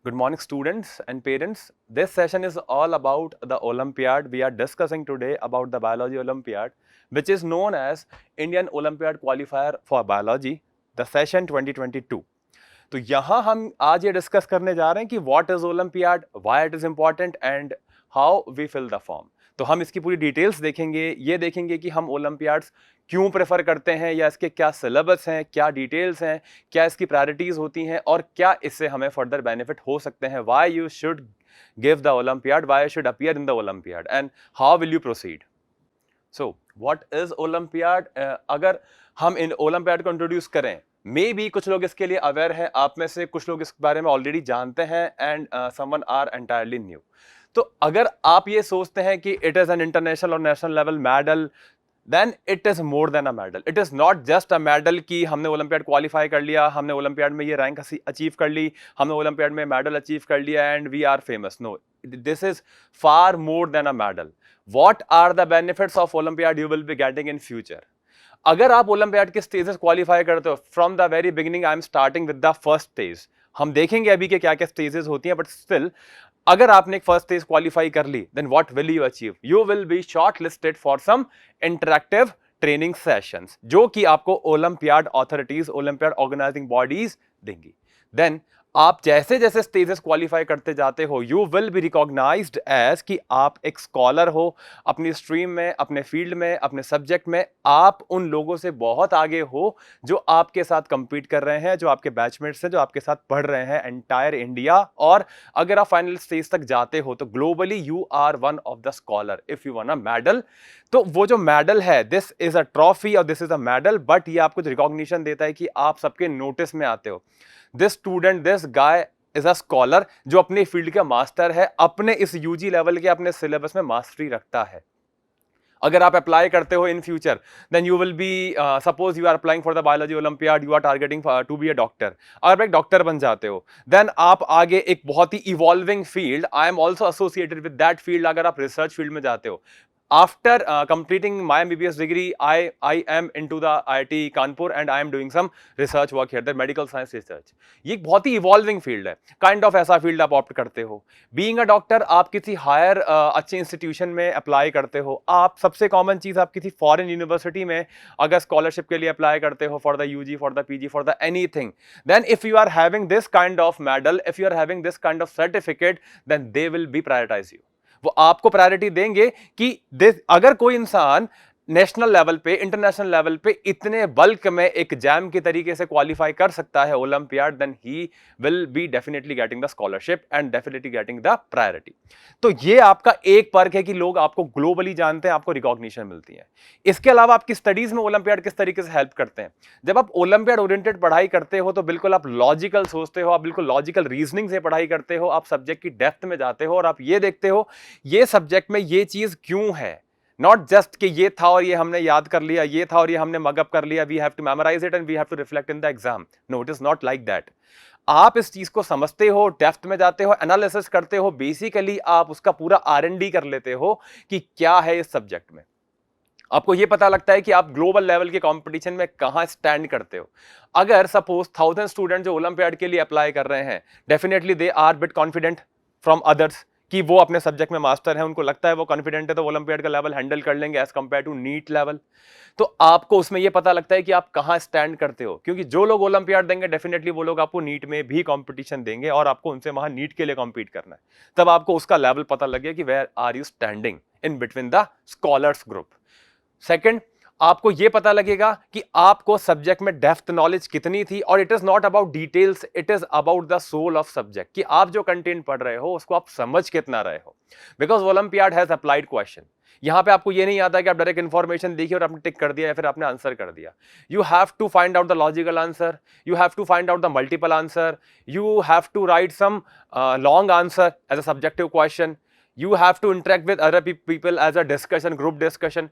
Good morning, students and parents. This session is all about the Olympiad. We are discussing today about the Biology Olympiad, which is known as Indian Olympiad Qualifier for Biology, the session 2022. तो यहाँ हम आज ये discuss करने जा रहे हैं कि what is olympiad, why it is important and how we fill the form. तो हम इसकी पूरी डिटेल्स देखेंगे, ये देखेंगे कि हम ओलंपियाड्स क्यों प्रेफर करते हैं या इसके क्या सिलेबस हैं, क्या डिटेल्स हैं, क्या इसकी प्रायोरिटीज होती हैं और क्या इससे हमें फर्दर बेनिफिट हो सकते हैं। Why you should give the olympiad, why you should appear in the olympiad and how will you proceed. So what is olympiad? अगर हम इन ओलंपियाड को इंट्रोड्यूस करें, मे बी कुछ लोग इसके लिए अवेयर हैं, आप में से कुछ लोग इस बारे में ऑलरेडी जानते हैं and someone are entirely new. तो अगर आप ये सोचते हैं कि इट इज एन इंटरनेशनल और national level medal, then it is more than a medal. It is not just a medal कि हमने ओलंपियाड क्वालिफाई कर लिया, हमने ओलंपियाड में ये रैंक अचीव कर ली, हमने ओलंपियाड में मेडल अचीव कर लिया and we are famous. No, this is far more than a medal. What are the benefits of Olympiad you will be getting in future? अगर आप ओलंपियाड के स्टेजेस क्वालिफाई करते हो, from the very beginning I am starting with the first stage. हम देखेंगे अभी के क्या क्या स्टेजेस होती हैं, बट स्टिल अगर आपने एक फर्स्ट स्टेज क्वालिफाई कर ली, then what will you achieve? You will be shortlisted for some interactive training sessions, जो कि आपको olympiad authorities, olympiad organising bodies देंगी। देन आप जैसे जैसे स्टेजेस क्वालिफाई करते जाते हो, you will be recognised as कि आप एक स्कॉलर हो अपनी स्ट्रीम में, अपने फील्ड में, अपने सब्जेक्ट में। आप उन लोगों से बहुत आगे हो जो आपके साथ कंपीट कर रहे हैं, जो आपके बैचमेट्स हैं, जो आपके साथ पढ़ रहे हैं एंटायर इंडिया। और अगर आप फाइनल स्टेज तक जाते हो तो globally you are one of the scholar if you won a medal. तो वो जो मेडल है, दिस इज अ ट्रॉफी और this is a medal, but ये आपको रिकॉग्निशन देता है कि आप सबके नोटिस में आते हो। This student, this guy is a scholar जो अपने फील्ड का मास्टर है, अपने इस यूजी लेवल के अपने सिलेबस में मास्टरी रखता है। अगर आप अप्लाई करते हो in future, then you will be, suppose you are applying for the biology olympiad, you are targeting to be a doctor. अगर आप एक डॉक्टर बन जाते हो, देन आप आगे एक बहुत ही evolving field, I am also associated with that field, अगर आप रिसर्च फील्ड में जाते हो। After completing my MBBS degree, I am into the IIT Kanpur and I am doing some research work here, the medical science research. ये एक बहुत ही evolving field है, काइंड ऑफ ऐसा फील्ड आप ऑप्ट करते हो। बीइंग अ डॉक्टर, आप किसी हायर अच्छे इंस्टीट्यूशन में अप्लाई करते हो। आप सबसे कॉमन चीज, आप किसी फॉरेन यूनिवर्सिटी में अगर स्कॉलरशिप के लिए अप्लाई करते हो, for the UG, for the PG, for the anything, then if you are having this kind of medal, if you are having this kind of certificate, then they will be prioritise you. वो आपको priority देंगे कि अगर कोई इंसान national level पे, international level पे इतने बल्क में एक जैम के तरीके से क्वालिफाई कर सकता है olympiad, then he will be definitely getting the scholarship and definitely getting the priority. तो ये आपका एक पर्क है कि लोग आपको ग्लोबली जानते हैं, आपको रिकॉग्निशन मिलती है। इसके अलावा आपकी स्टडीज में ओलंपियाड किस तरीके से हेल्प करते हैं? जब आप ओलंपियाड ओरिएंटेड पढ़ाई करते हो तो बिल्कुल आप लॉजिकल सोचते हो, आप बिल्कुल लॉजिकल रीजनिंग से पढ़ाई करते हो, आप सब्जेक्ट की डेप्थ में जाते हो और आप ये देखते हो ये सब्जेक्ट में ये चीज क्यों है। नॉट जस्ट कि ये था और ये हमने याद कर लिया, ये था और ये हमने मगअप कर लिया, we have to memorise it and we have to reflect in the exam. No, it is not like that. आप इस चीज को समझते हो, डेप्थ में जाते हो, एनालिसिस करते हो, बेसिकली आप उसका पूरा R&D कर लेते हो कि क्या है इस सब्जेक्ट में। आपको यह पता लगता है कि आप ग्लोबल लेवल के कंपटीशन में कहां स्टैंड करते हो। अगर सपोज 1000 स्टूडेंट जो ओलंपियाड के लिए अप्लाई कर रहे हैं, definitely they are bit confident from others कि वो अपने सब्जेक्ट में मास्टर है, उनको लगता है वो कॉन्फिडेंट है तो ओलंपियाड का लेवल हैंडल कर लेंगे as compare to NEET level. तो आपको उसमें यह पता लगता है कि आप कहां स्टैंड करते हो, क्योंकि जो लोग ओलंपियाड देंगे डेफिनेटली वो लोग आपको नीट में भी कंपटीशन देंगे और आपको उनसे वहां नीट के लिए कॉम्पीट करना है। तब आपको उसका लेवल पता लगे कि where are you standing in between the scholars group. Second, आपको यह पता लगेगा कि आपको सब्जेक्ट में डेप्थ नॉलेज कितनी थी, और it is not about details, it is about the soul of subject, कि आप जो कंटेंट पढ़ रहे हो उसको आप समझ कितना रहे हो। Because olympiad has applied question. यहां पे आपको यह नहीं आता कि आप डायरेक्ट इंफॉर्मेशन देखिए और आपने टिक कर दिया या फिर आपने आंसर कर दिया। You have to find out the logical answer, you have to find out the multiple answer, you have to write some long answer as a subjective question, you have to interact with other people as a discussion, group discussion.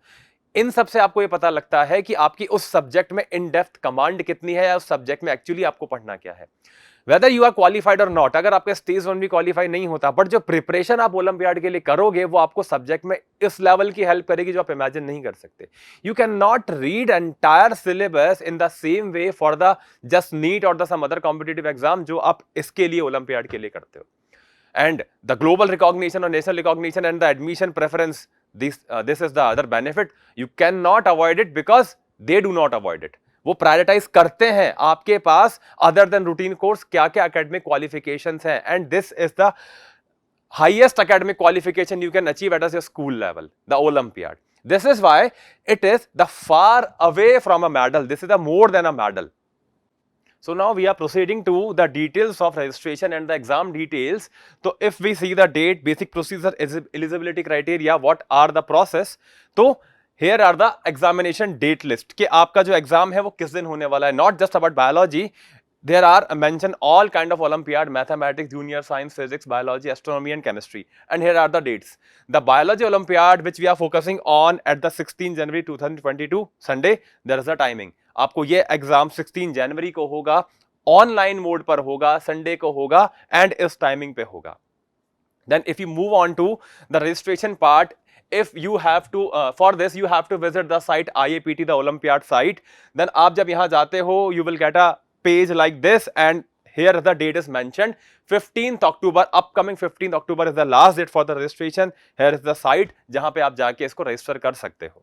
इन सब से आपको यह पता लगता है कि आपकी उस सब्जेक्ट में इन डेप्थ कमांड कितनी है या उस सब्जेक्ट में एक्चुअली आपको पढ़ना क्या है। वेदर यू आर क्वालिफाइड और नॉट, अगर आपका स्टेज 1 भी क्वालिफाई नहीं होता, बट जो प्रिपरेशन आप ओलंपियाड के लिए करोगे वो आपको सब्जेक्ट में इस लेवल की हेल्प करेगी जो आप इमेजिन नहीं कर सकते. You can not read entire syllabus in the same way for the just NEET और the some other competitive exam जो आप इसके लिए ओलंपियाड के लिए करते हो. And the global recognition or national recognition and the admission preference, this is the other benefit. You cannot avoid it because they do not avoid it. वो prioritise करते हैं आपके पास अदर देन रूटीन कोर्स क्या क्या academic qualifications हैं, and this is the highest academic qualification you can achieve at your school level, the olympiad. This is why it is the far away from a medal. This is the more than a medal. So now we are proceeding to the details of registration and the exam details. So if we see the date, basic procedure, eligibility criteria, what are the process? तो here are the examination date list कि आपका जो exam है वो किस दिन होने वाला है. Not just about biology. There are mentioned all kind of Olympiad, mathematics, junior science, physics, biology, astronomy and chemistry. And here are the dates. The biology Olympiad which we are focusing on at the 16 January 2022 Sunday, there is a timing. आपको ये exam 16 जनवरी को होगा, online mode पर होगा, Sunday को होगा and इस timing पे होगा. Then if you move on to the registration part, if you have to for this you have to visit the site IAPT, the Olympiad site. Then आप जब यहाँ जाते हो you will get a page like this and here the date is mentioned 15th October. Upcoming 15th October is the last date for the registration. Here is the site जहाँ पे आप जाके इसको रजिस्टर कर सकते हो.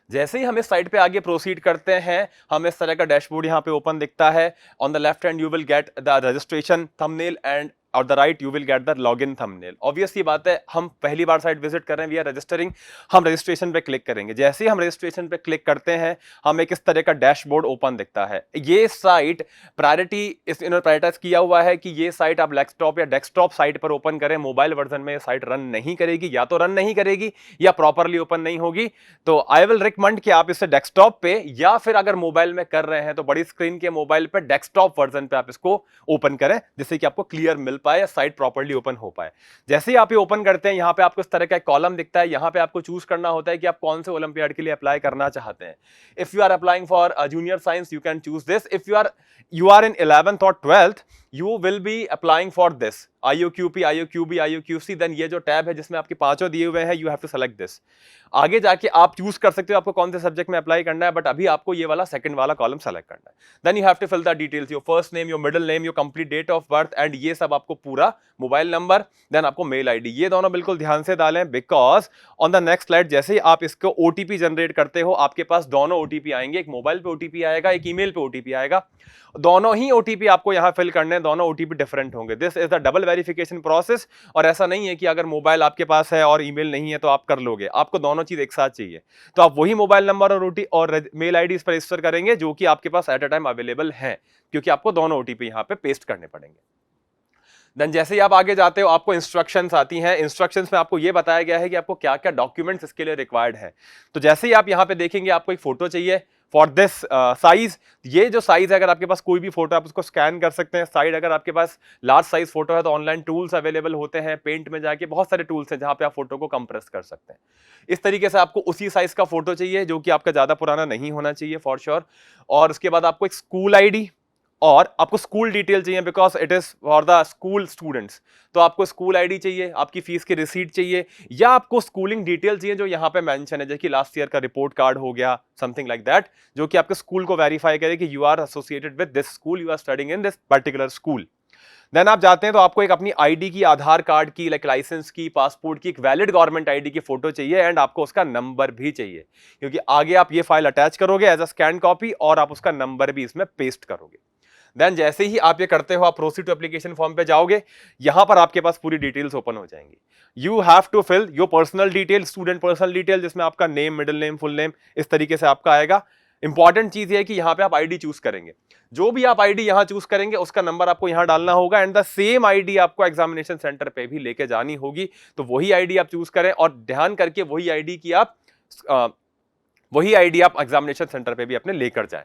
जैसे ही हम इस साइट पे आगे प्रोसीड करते हैं, हम इस तरह का डैशबोर्ड यहाँ पे ओपन दिखता है. On the left hand you will get the registration thumbnail and और the right you will get the login thumbnail. Obvious ये बात है, हम पहली बार साइट विजिट कर रहे हैं, वी आर रजिस्टरिंग, हम रजिस्ट्रेशन पे क्लिक करेंगे. जैसे ही हम रजिस्ट्रेशन पे क्लिक करते हैं हमें इस तरह का डैशबोर्ड ओपन दिखता है. ये साइट प्रायोरिटी इन्होंने प्रायोरिटाइज किया हुआ है कि ये साइट आप लैपटॉप या डेस्कटॉप साइट पर ओपन करें. मोबाइल वर्जन में ये साइट रन नहीं करेगी, या तो रन नहीं करेगी या प्रॉपरली ओपन नहीं होगी. तो आई विल रिकमेंड कि आप इसे डेस्कटॉप पे या फिर अगर मोबाइल में कर रहे हैं तो बड़ी स्क्रीन के मोबाइल पे डेस्कटॉप वर्जन पे आप इसको ओपन करें जिससे कि आपको क्लियर मिल पाए, साइट प्रॉपर्ली ओपन हो पाए. जैसे ही आप ये ओपन करते हैं यहाँ पे आपको इस तरह का एक कॉलम दिखता है. यहाँ पे आपको चूज करना होता है कि आप कौन से ओलंपियाड के लिए अप्लाई करना चाहते हैं. If you are applying for junior science you can choose this. If you are in 11th or 12th you will be applying for this IOQP, IOQB, IOQC. then ये जो टैब है जिसमें आपके पांचों दिए हुए हैं you have to select this. आगे जाके आप चूज कर सकते हो आपको कौन से सब्जेक्ट में अप्लाई करना है, बट अभी आपको ये वाला सेकंड वाला कॉलम सेलेक्ट करना है. Then you have to fill the details, your first name, your middle name, your complete date of birth and ये सब आपको पूरा, मोबाइल नंबर, देन आपको मेल आईडी. ये दोनों बिल्कुल ध्यान से डालें because on the next slide जैसे ही आप इसको ओटीपी जनरेट करते हो आपके पास दोनों ओटीपी आएंगे. एक मोबाइल पे ओटीपी आएगा, एक ईमेल पे ओटीपी आएगा. दोनों ही ओटीपी आपको यहां फिल करने हैं, दोनों ओटीपी डिफरेंट होंगे. This is the double verification process. और ऐसा नहीं है कि अगर मोबाइल आपके पास है और ईमेल नहीं है तो आप कर लोगे, आपको दोनों चीज एक साथ चाहिए. तो आप वही मोबाइल नंबर और ओटीपी और मेल आईडी इस पर रजिस्टर करेंगे जो कि आपके पास एट अ टाइम अवेलेबल है, क्योंकि आपको दोनों ओटीपी यहां पे पेस्ट करने पड़ेंगे. देन जैसे ही आप आगे जाते हो आपको इंस्ट्रक्शंस आती हैं. इंस्ट्रक्शंस में आपको ये बताया गया है कि आपको क्या क्या डॉक्यूमेंट्स इसके लिए रिक्वायर्ड है. तो जैसे ही आप यहाँ पे देखेंगे आपको एक फोटो चाहिए फॉर दिस साइज. ये जो साइज है अगर आपके पास कोई भी फोटो आप उसको स्कैन कर सकते हैं. साइड अगर आपके पास लार्ज साइज फोटो है तो ऑनलाइन टूल्स अवेलेबल होते हैं, पेंट में जाके बहुत सारे टूल्स हैं जहां पे आप फोटो को कंप्रेस कर सकते हैं. इस तरीके से आपको उसी साइज का फोटो चाहिए जो कि आपका ज्यादा पुराना नहीं होना चाहिए फॉर श्योर. और उसके बाद आपको एक स्कूल आईडी और आपको स्कूल डिटेल चाहिए because it is for the school students. तो आपको स्कूल आईडी चाहिए, आपकी फीस की रिसीट चाहिए, या आपको स्कूलिंग डिटेल चाहिए जो यहाँ पे मेंशन है, जैसे कि लास्ट ईयर का रिपोर्ट कार्ड हो गया, समथिंग लाइक दैट, जो कि आपके स्कूल को वेरीफाई करे कि you are associated with this school, you are studying in this particular school. देन आप जाते हैं तो आपको एक अपनी आईडी की, आधार कार्ड की, लाइक लाइसेंस की, पासपोर्ट की, एक वैलिड गवर्नमेंट आईडी की फोटो चाहिए एंड आपको उसका नंबर भी चाहिए, क्योंकि आगे आप ये फाइल अटैच करोगे एज अ स्कैन कॉपी और आप उसका नंबर भी इसमें पेस्ट करोगे. देन जैसे ही आप ये करते हो आप प्रोसीड टू एप्लीकेशन फॉर्म पे जाओगे. यहां पर आपके पास पूरी डिटेल्स ओपन हो जाएंगी. You have to fill your personal detail, student personal detail, जिसमें आपका name, middle name, full name इस तरीके से आपका आएगा. इंपॉर्टेंट चीज ये है कि यहां पे आप आईडी चूज करेंगे. जो भी आप आईडी यहां चूज करेंगे उसका नंबर आपको यहां डालना होगा एंड द सेम आईडी आपको एग्जामिनेशन सेंटर पे भी लेके जानी होगी. तो वही आईडी आप चूज करें और ध्यान करके वही आईडी आप एग्जामिनेशन सेंटर पे भी अपने लेकर जाएं.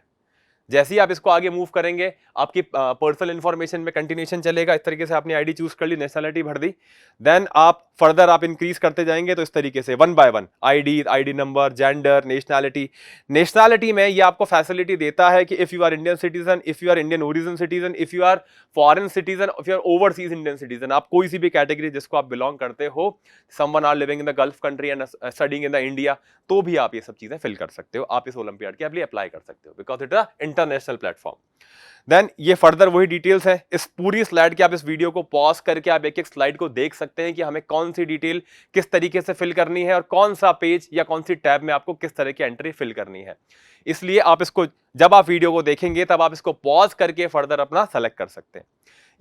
जैसे ही आप इसको आगे मूव करेंगे, आपकी पर्सनल इंफॉर्मेशन में कंटिन्यूएशन चलेगा। इस तरीके से आपने आईडी चूज कर ली, नेशनलिटी भर दी, देन आप फर्दर आप इंक्रीज करते जाएंगे। तो इस तरीके से one by one ID number, gender, nationality में ये आपको फैसिलिटी देता है कि if you are Indian citizen, if you are Indian origin citizen, if you are foreign citizen, if you are overseas Indian citizen, आप कोई सी भी कैटेगरी जिसको आप बिलोंग करते हो, someone are living in the Gulf country and studying in the India, तो भी आप ये सब चीजें फिल कर सकते हो। आप इस ओलंपियाड के लिए अप्लाई कर सकते हो because it is international platform. Then ये फर्दर वही डिटेल्स है। इस पूरी स्लाइड के आप इस वीडियो को पॉज करके आप एक एक स्लाइड को देख सकते हैं कि हमें कौन सी डिटेल किस तरीके से फिल करनी है और कौन सा पेज या कौन सी टैब में आपको किस तरह की एंट्री फिल करनी है। इसलिए आप इसको जब आप वीडियो को देखेंगे तब आप इसको पॉज करके फर्दर अपना सेलेक्ट कर सकते हैं।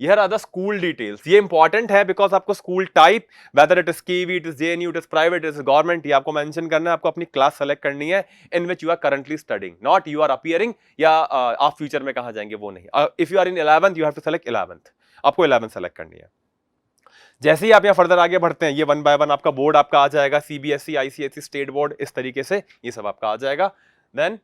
Here are the school details. ये इंपॉर्टेंट है बिकॉज आपको school type, whether it is KV, it is JNU, it is private, it is government, ये आपको मेंशन करना है। आपको अपनी क्लास सेलेक्ट करनी है in which you are currently studying, not you are appearing या आप फ्यूचर में कहां जाएंगे वो नहीं। If you are in 11th you have to select 11th, आपको 11th सेलेक्ट करनी है। जैसे ही आप यहाँ फर्दर आगे बढ़ते हैं, ये वन बाय वन आपका बोर्ड आपका आ जाएगा, सीबीएसई, आईसीएसई, स्टेट बोर्ड, इस तरीके से ये सब आपका आ जाएगा। Then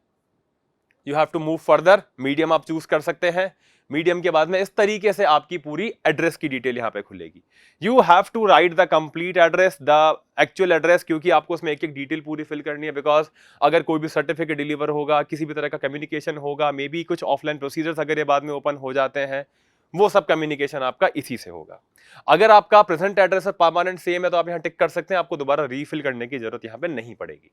you have to move further, medium आप चूज कर सकते हैं। मीडियम के बाद में इस तरीके से आपकी पूरी एड्रेस की डिटेल यहां पे खुलेगी। You have to write the complete address, the actual address, क्योंकि आपको उसमें एक एक डिटेल पूरी फिल करनी है। बिकॉज अगर कोई भी सर्टिफिकेट डिलीवर होगा, किसी भी तरह का कम्युनिकेशन होगा, मे बी कुछ ऑफलाइन प्रोसीजर्स अगर ये बाद में ओपन हो जाते हैं, वो सब कम्युनिकेशन आपका इसी से होगा। अगर आपका प्रेजेंट एड्रेस और परमानेंट सेम है तो आप यहां टिक कर सकते हैं, आपको दोबारा रीफिल करने की जरूरत यहां पे नहीं पड़ेगी।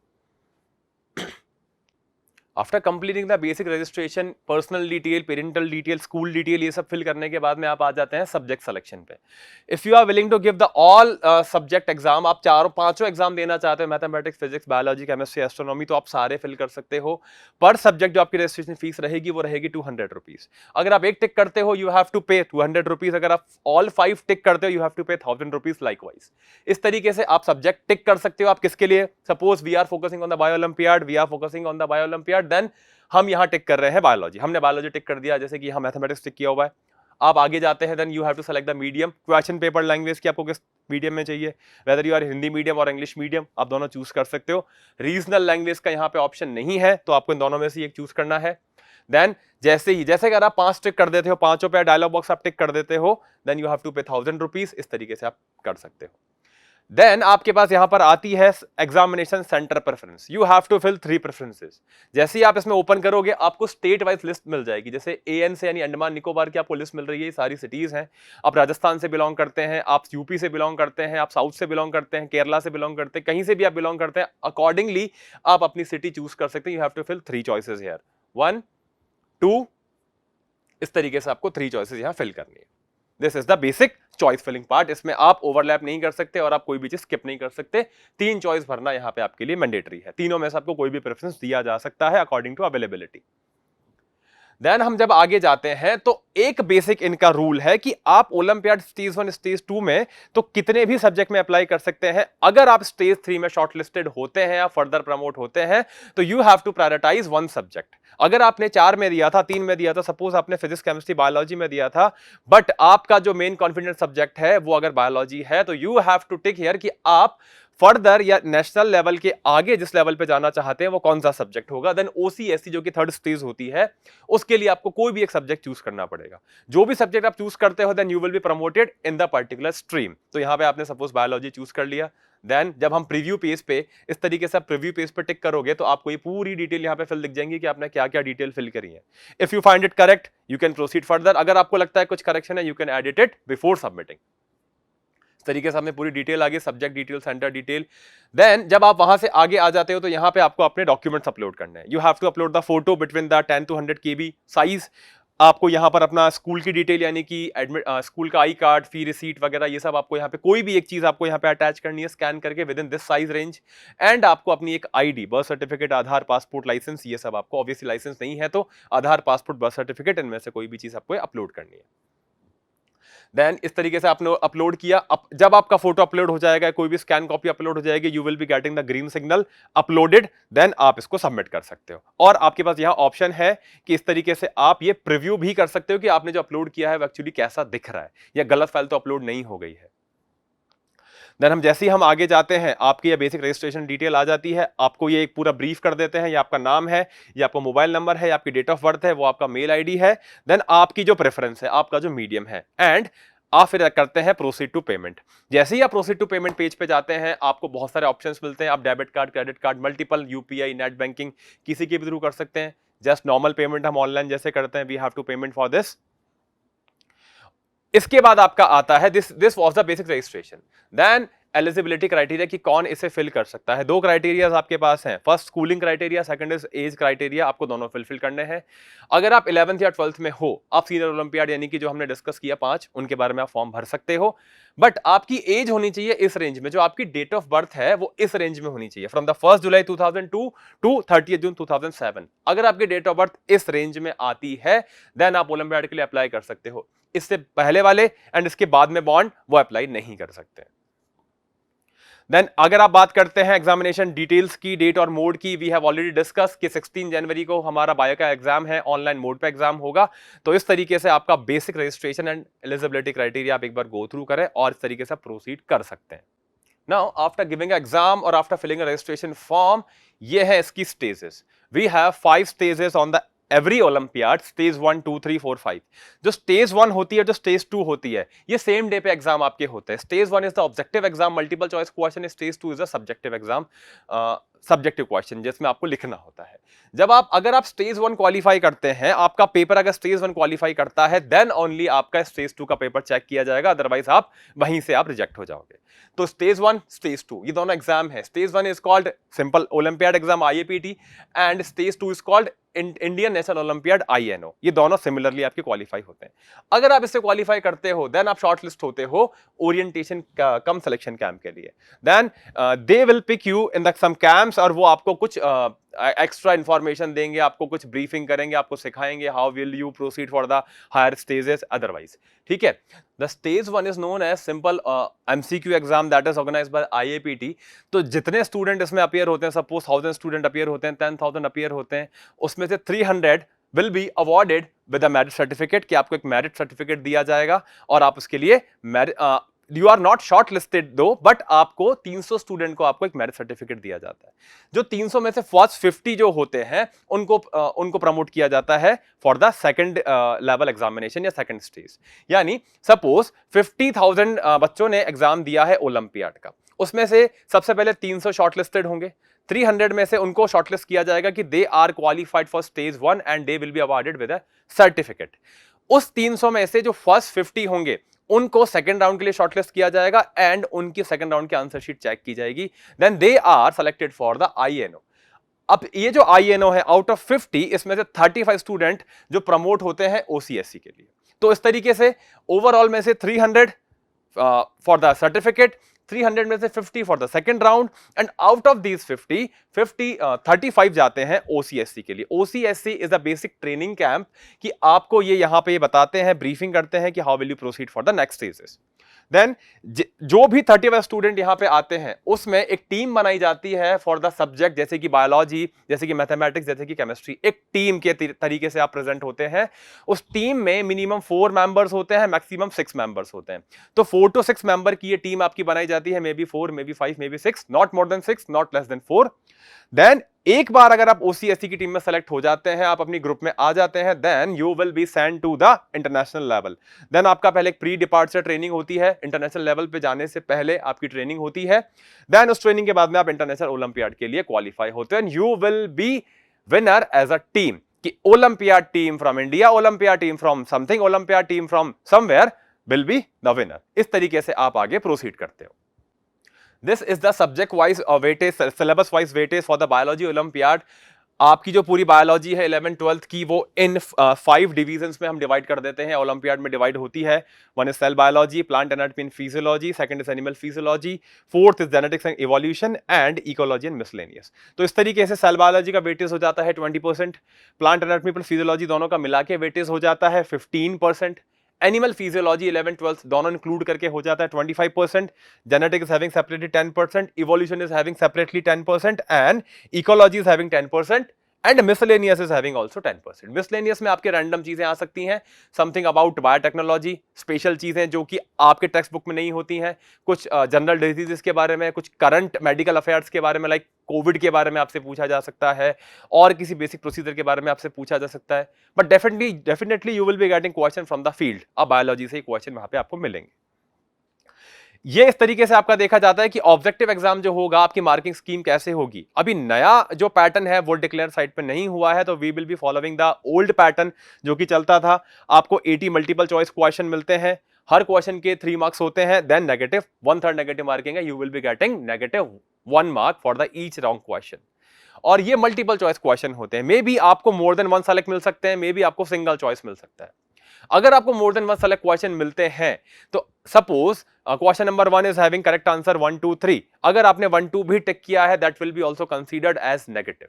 After completing the basic registration, personal detail, parental detail, school detail, ये सब फिल करने के बाद में आप आ जाते हैं सब्जेक्ट सिलेक्शन पे। If you are willing to give the all subject exam, आप पांचों एग्जाम देना चाहते हो, mathematics, physics, biology, chemistry, astronomy, तो आप सारे फिल कर सकते हो। पर सब्जेक्ट जो आपकी रजिस्ट्रेशन फीस रहेगी वो रहेगी 200 रुपीज। अगर आप एक टिक करते हो यू हैव टू पे 200 रुपीज, अगर आप ऑल 5 टिक करते हो यू हैव टू पे 1000 रुपीज लाइकवाइज। इस तरीके से आप सब्जेक्ट टिक कर सकते हो। आप किसके लिए, suppose we are focusing on the bio olympiad, we are focusing on the bio olympiad, then हम यहां टिक कर रहे हैं बायोलॉजी, हमने बायोलॉजी टिक कर दिया, जैसे कि यहां मैथमेटिक्स टिक किया हुआ है। आप आगे जाते हैं, then you have to select the medium, question paper language की आपको किस मीडियम में चाहिए, whether you are Hindi medium और इंग्लिश मीडियम, आप दोनों चूज कर सकते हो। रीजनल लैंग्वेज का यहां पे ऑप्शन नहीं है, तो आपको इन दोनों में से एक चूज करना है। देन जैसे अगर आप 5 टिक कर देते हो, पांचों पे डायलॉग बॉक्स आप टिक कर देते हो, देन यू हैव टू पे 1000 रुपीज। इस तरीके से आप कर सकते हो। देन आपके पास यहां पर आती है examination centre preference. You have to fill 3 preferences. जैसे ही आप इसमें ओपन करोगे आपको स्टेट वाइज लिस्ट मिल जाएगी। जैसे एएन से यानी अंडमान निकोबार की आपको लिस्ट मिल रही है, सारी सिटीज हैं। आप राजस्थान से बिलोंग करते हैं, आप यूपी से बिलोंग करते हैं, आप साउथ से बिलोंग करते हैं, केरला से बिलोंग करते हैं, कहीं से भी आप बिलोंग करते हैं, अकॉर्डिंगली आप अपनी सिटी चूज कर सकते हैं। You have to fill 3 choices here, 1 2, इस तरीके से आपको 3 चॉइसेस यहां फिल करनी है। This is the basic choice filling part. इसमें आप ओवरलैप नहीं कर सकते और आप कोई भी चीज स्किप नहीं कर सकते। 3 चॉइस भरना यहां पे आपके लिए मैंडेटरी है। तीनों में से आपको कोई भी प्रेफरेंस दिया जा सकता है अकॉर्डिंग टू अवेलेबिलिटी। देन हम जब आगे जाते हैं तो एक बेसिक इनका रूल है कि आप ओलंपियाड स्टेज 1 स्टेज 2 में तो कितने भी सब्जेक्ट में अप्लाई कर सकते हैं। अगर आप स्टेज 3 में शॉर्टलिस्टेड होते हैं या फर्दर प्रमोट होते हैं तो you have to prioritise 1 subject. अगर आपने 4 में दिया था, 3 में दिया था, सपोज आपने फिजिक्स, केमिस्ट्री, बायोलॉजी में दिया था, बट आपका जो मेन कॉन्फिडेंस सब्जेक्ट है वो अगर बायोलॉजी है, तो you have to tick here कि आप फर्दर या नेशनल लेवल के आगे जिस लेवल पे जाना चाहते हैं वो कौन सा सब्जेक्ट होगा। देन ओसीएससी जो कि 3rd स्टेज होती है, उसके लिए आपको कोई भी एक सब्जेक्ट चूज करना पड़ेगा। जो भी सब्जेक्ट आप चूज करते हो then you will be promoted in the particular stream. तो यहां पे आपने सपोज बायोलॉजी चूज कर लिया, देन जब हम प्रीव्यू पेज पे इस तरीके से आप प्रीव्यू पेज पे टिक करोगे तो आपको ये पूरी डिटेल यहां पे फिल दिख जाएंगी कि आपने क्या क्या डिटेल फिल करी है। If you find it correct you can proceed further. अगर आपको लगता है कुछ करेक्शन है you can edit it before submitting. तरीके से हमने पूरी डिटेल आ गई, subject detail, centre detail. Then जब आप वहां से आगे आ जाते हो तो यहां पे आपको अपने डॉक्यूमेंट्स अपलोड करने हैं। You have to upload the photo between the 10 to 100 KB size. आपको यहां पर अपना स्कूल की डिटेल यानी कि एडमिट स्कूल का आई कार्ड, फी रिसीट वगैरह ये सब आपको यहां पे कोई भी एक चीज आपको यहां पे अटैच करनी है स्कैन करके with in this size range. And आपको अपनी एक आईडी, बर्थ सर्टिफिकेट, आधार, पासपोर्ट, लाइसेंस, ये सब आपको, ऑब्वियसली लाइसेंस नहीं है तो आधार, पासपोर्ट, बर्थ सर्टिफिकेट, इनमें से कोई भी चीज आपको अपलोड करनी है। देन इस तरीके से आपने अपलोड किया। जब आपका फोटो अपलोड हो जाएगा, कोई भी स्कैन कॉपी अपलोड हो जाएगी, you will be getting the green signal uploaded. Then आप इसको सबमिट कर सकते हो। और आपके पास यहां ऑप्शन है कि इस तरीके से आप ये प्रीव्यू भी कर सकते हो कि आपने जो अपलोड किया है वो एक्चुअली कैसा दिख रहा है या गलत फाइल तो अपलोड नहीं हो गई है। देन हम जैसे ही हम आगे जाते हैं, आपकी ये बेसिक रजिस्ट्रेशन डिटेल आ जाती है, आपको ये एक पूरा ब्रीफ कर देते हैं, ये आपका नाम है, ये आपका मोबाइल नंबर है, आपकी डेट ऑफ बर्थ है, वो आपका मेल आईडी है, देन आपकी जो प्रेफरेंस है, आपका जो मीडियम है, एंड आप फिर करते हैं प्रोसीड टू पेमेंट। जैसे ही आप प्रोसीड टू पेमेंट पेज पे जाते हैं, आपको बहुत सारे ऑप्शंस मिलते हैं। आप debit card, credit card, multiple UPI, net banking, किसी के भी थ्रू कर सकते हैं। जस्ट नॉर्मल पेमेंट हम ऑनलाइन जैसे करते हैं, we have to payment for this. इसके बाद आपका आता है this was the basic registration. Then eligibility criteria कि कौन इसे फिल कर सकता है। दो क्राइटेरियाज आपके पास हैं, first schooling criteria, second is age criteria. आपको दोनों फिल करने हैं। अगर आप 11th या 12th में हो, आप सीनियर ओलंपियाड यानी कि जो हमने डिस्कस किया 5, उनके बारे में आप फॉर्म भर सकते हो। बट आपकी एज होनी चाहिए इस रेंज में, जो आपकी डेट ऑफ बर्थ है वो इस रेंज में होनी चाहिए, फ्रॉम द 1 जुलाई 2002 टू 30 जून 2007। अगर आपकी डेट ऑफ बर्थ इस रेंज में आती है, देन आप ओलंपियाड के लिए अप्लाई कर सकते हो। इससे पहले वाले एंड इसके बाद में बॉन्ड वो अप्लाई नहीं कर सकते। देन अगर आप बात करते हैं एग्जामिनेशन डिटेल्स की, डेट और मोड की, वी हैव ऑलरेडी डिस्कस कि 16 जनवरी को हमारा बायो का एग्जाम है, ऑनलाइन मोड पे एग्जाम होगा। तो इस तरीके से आपका basic registration and eligibility criteria आप एक बार गो थ्रू करें और इस तरीके से प्रोसीड कर सकते हैं। नाउ आफ्टर गिविंग एग्जाम और after filling a registration form, ये है इसकी stages. We have 5 stages on the every olympiad, stage 1, 2, 3, 4, 5। जो स्टेज 1 होती है, जो स्टेज 2 होती है, ये सेम डे पे एग्जाम आपके होते हैं। Stage 1 is the objective exam, multiple choice question. Stage 2 is the subjective exam, subjective question, जिसमें आपको लिखना होता है। जब अगर आप स्टेज 1 क्वालिफाई करते हैं, आपका पेपर अगर स्टेज 1 क्वालिफाई करता है, देन ओनली आपका स्टेज 2 का पेपर चेक किया जाएगा, अदरवाइज आप वहीं से आप रिजेक्ट हो जाओगे। तो स्टेज 1, स्टेज 2 ये दोनों एग्जाम है। Stage 1 is called simple olympiad exam IAPT and stage 2 is called Indian national olympiad INO। ये दोनों सिमिलरली आपके क्वालिफाई होते हैं। अगर आप इससे क्वालिफाई करते हो, देन आप शॉर्टलिस्ट होते हो ओरिएंटेशन कम सिलेक्शन कैंप के लिए। Then they will pick you in the some camps, और वो आपको कुछ एक्स्ट्रा इंफॉर्मेशन देंगे, आपको कुछ ब्रीफिंग करेंगे, आपको सिखाएंगे how will you proceed for the higher stages otherwise. ठीक है। The stage 1 is known as simple MCQ exam that is organised by IAPT। तो जितने स्टूडेंट इसमें अपीयर होते हैं, सपोज 1000 स्टूडेंट अपीयर होते हैं, 10,000 अपीयर होते हैं, उसमें से 300 will be awarded with a merit certificate, कि आपको एक मेरिट सर्टिफिकेट दिया जाएगा और आप उसके लिए you are not shortlisted though, but आपको 300 स्टूडेंट को आपको एक मेरिट सर्टिफिकेट दिया जाता है। जो 300 में से फर्स्ट 50 जो होते हैं, उनको प्रमोट किया जाता है for the second level examination या सेकंड स्टेज। यानी सपोज 50,000 बच्चों ने एग्जाम दिया है ओलंपियाड का, उसमें से सबसे पहले 300 शॉर्टलिस्टेड होंगे। 300 में से उनको शॉर्टलिस्ट किया जाएगा कि they are qualified for stage 1 and they will be awarded with a certificate. उस 300 में से जो फर्स्ट 50 होंगे, उनको सेकंड राउंड के लिए शॉर्टलिस्ट किया जाएगा एंड उनकी सेकंड राउंड की आंसर शीट चेक की जाएगी। Then they are selected for the INO। अब ये जो INO है, आउट ऑफ 50, इसमें से 35 स्टूडेंट जो प्रमोट होते हैं OCSC के लिए। तो इस तरीके से ओवरऑल में से 300 फॉर द सर्टिफिकेट, 300 में से 50 for the second round, and out of these 35 जाते हैं OCSC के लिए। OCSC is a basic training camp, कि आपको ये यहां पे बताते हैं, ब्रीफिंग करते हैं कि how will you proceed for the next stages. देन जो भी 35 स्टूडेंट यहां पे आते हैं, उसमें एक टीम बनाई जाती है फॉर द सब्जेक्ट, जैसे कि बायोलॉजी, जैसे कि मैथमेटिक्स, जैसे कि केमिस्ट्री। एक टीम के तरीके से आप प्रेजेंट होते हैं। उस टीम में मिनिमम 4 मेंबर्स होते हैं, मैक्सिमम 6 मेंबर्स होते हैं। तो 4 to 6 मेंबर की ये टीम आपकी बनाई जाती है, maybe 4, maybe 5, maybe 6, not more than 6, not less than 4। Then एक बार अगर आप OCSC की टीम में सेलेक्ट हो जाते हैं, आप अपनी ग्रुप में आ जाते हैं, then you will be send to the international level. Then आपका पहले एक प्री डिपार्चर ट्रेनिंग होती है, इंटरनेशनल लेवल पे जाने से पहले आपकी ट्रेनिंग होती है। देन उस ट्रेनिंग के बाद में आप इंटरनेशनल ओलंपियाड के लिए क्वालिफाई होते हैं। You will be winner as a team, कि olympiad team from India, olympiad team from something, olympiad team from somewhere will be the winner. इस तरीके से आप आगे प्रोसीड करते हो। This is the subject wise weightage, syllabus wise weightage for the biology Olympiad। आपकी जो पूरी बायोलॉजी है 11th 12th की, वो इन 5 डिवीजन्स में हम डिवाइड कर देते हैं। ओलंपियाड में डिवाइड होती है, 1 is cell biology, plant anatomy and physiology, 2nd is animal physiology, 4th is genetics and evolution and ecology and miscellaneous. तो इस तरीके से सेल बायोलॉजी का वेटेज हो जाता है 20%, प्लांट एनाटॉमी प्लस फिजियोलॉजी दोनों का मिला के वेटेज हो जाता है 15%, एनिमल फिजियोलॉजी 11th 12th दोनों इंक्लूड करके हो जाता है 25%, genetic is having separately 10%, evolution is having separately 10%, and ecology is having 10%, and miscellaneous is having also 10%। Miscellaneous में आपके रैंडम चीजें आ सकती हैं, समथिंग अबाउट बायोटेक्नोलॉजी, स्पेशल चीजें जो कि आपके टेक्स्ट बुक में नहीं होती हैं, कुछ जनरल डिजीजेस के बारे में, कुछ करंट मेडिकल अफेयर्स के बारे में, लाइक कोविड के बारे में आपसे पूछा जा सकता है, और किसी बेसिक प्रोसीजर के बारे में आपसे पूछा जा सकता है। But definitely you will be getting question from the field. अब बायोलॉजी से क्वेश्चन वहां पे आपको मिलेंगे। ये इस तरीके से आपका देखा जाता है कि ऑब्जेक्टिव एग्जाम जो होगा, आपकी मार्किंग स्कीम कैसे होगी। अभी नया जो पैटर्न है वो डिक्लेयर साइट पे नहीं हुआ है, तो we will be following the old pattern जो कि चलता था। आपको 80 मल्टीपल चॉइस क्वेश्चन मिलते हैं, हर क्वेश्चन के 3 मार्क्स होते हैं, देन नेगेटिव 1/3 नेगेटिव मार्किंग है, you will be getting negative 1 mark for the each wrong question. और ये मल्टीपल चॉइस क्वेश्चन होते हैं, मे बी आपको मोर देन 1 सेलेक्ट मिल सकते हैं, मे बी आपको सिंगल चॉइस मिल सकता है। अगर आपको मोर देन 1 सेलेक्ट क्वेश्चन मिलते हैं, तो suppose question number 1 is having correct answer 1 2 3, अगर आपने 1 2 भी टिक किया है, that will be also considered as negative.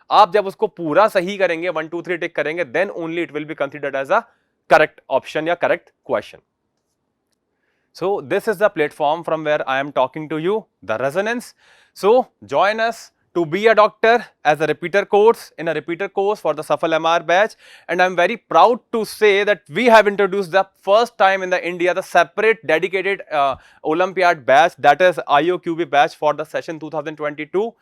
आप जब उसको पूरा सही करेंगे, 1 2 3 टिक करेंगे, then only it will be considered as a correct option या correct question. So this is the platform from where I am talking to you, the Resonance. So join us to be a doctor as a repeater course, in a repeater course for the Safal MR batch. And I'm very proud to say that we have introduced the first time in the India the separate dedicated Olympiad batch, that is IOQB batch for the session 2022.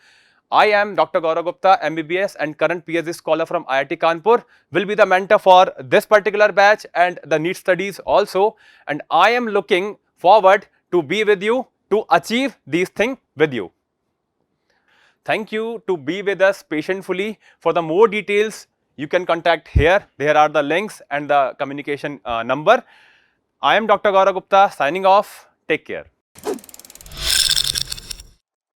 I am Dr. Gaurav Gupta, MBBS and current PhD scholar from IIT Kanpur, will be the mentor for this particular batch and the NEET studies also. And I am looking forward to be with you to achieve these things with you. Thank you to be with us patiently. For the more details, you can contact here. There are the links and the communication number. I am Dr. Gaurav Gupta signing off. Take care.